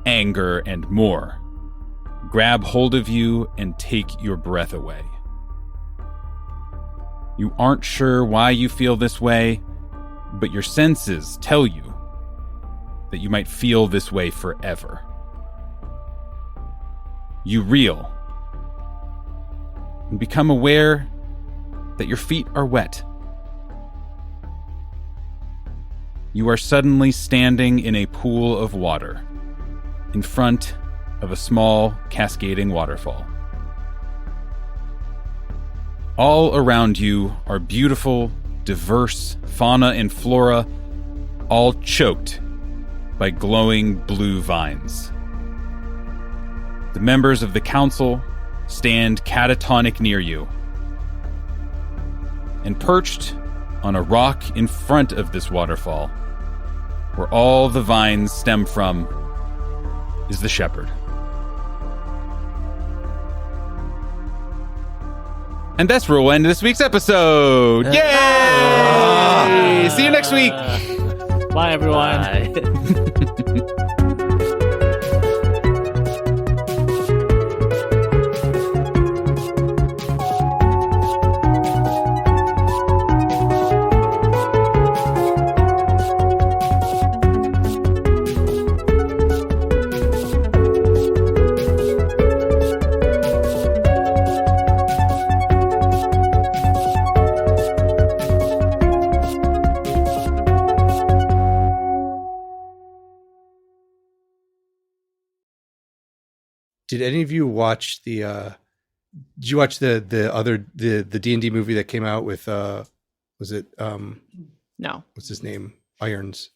anger, and more grab hold of you and take your breath away. You aren't sure why you feel this way, but your senses tell you that you might feel this way forever. You reel and become aware that your feet are wet. You are suddenly standing in a pool of water in front of a small cascading waterfall. All around you are beautiful, diverse fauna and flora, all choked by glowing blue vines. The members of the council stand catatonic near you, and perched on a rock in front of this waterfall, where all the vines stem from, is the shepherd. And that's where we'll end this week's episode. Yay! See you next week. Bye, everyone. Bye. Did any of you watch the did you watch the D&D movie that came out with was it No. what's his name? Irons.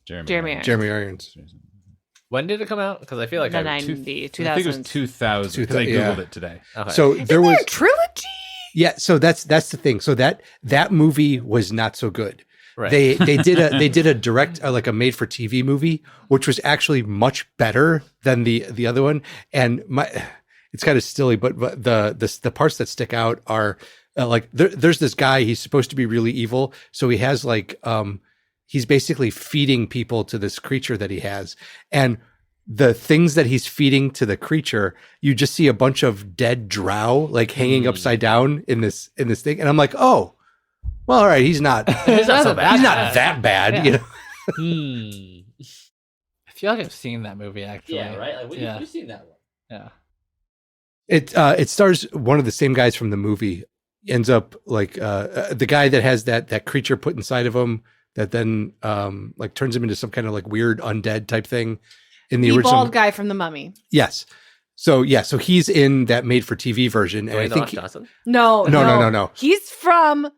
Jeremy Irons. Jeremy Irons. When did it come out? Because I feel like The I 90s, I think it was 2000 because I Yeah. Googled it today. okay. So there was a trilogy? yeah, so that's the thing. So that movie was not so good. right. They did a direct like a made for TV movie, which was actually much better than the other one. And it's kind of silly, but the parts that stick out are like there's this guy. He's supposed to be really evil, so he has like he's basically feeding people to this creature that he has, and the things that he's feeding to the creature, you just see a bunch of dead drow like hanging upside down in this thing, and I'm like, oh. Well, all right, he's not It's not so bad. he's not that bad, Yeah. you know. Hmm. I feel like I've seen that movie actually. Yeah, right. Like Yeah. we've seen that one. Yeah. It stars one of the same guys from the movie. Ends up like the guy that has that creature put inside of him that then like turns him into some kind of like weird undead type thing in the original. bald guy from The Mummy. Yes. So he's in that made for TV version, and Dwayne I The think Rock Johnson. No. He's from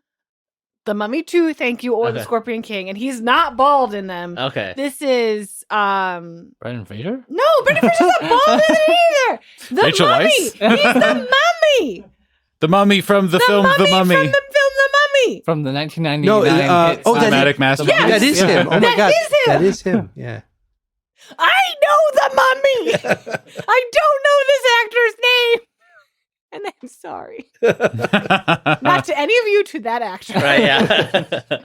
The Mummy 2, thank you, or The Okay. Scorpion King, and he's not bald in them. Okay. This is Brendan Fraser? no, Brendan Fraser's not bald in it either. The Rachel Mummy. Weisz? He's the Mummy. The Mummy from the film The Mummy. From the film The Mummy. From the 1999 No, hit Cinematic masterpiece. Yes. that is him. Oh my That god, is him. that is him. Yeah. I know The Mummy. I don't know this actor's name. And I'm sorry. Not to any of you, to that actor. Right. Yeah.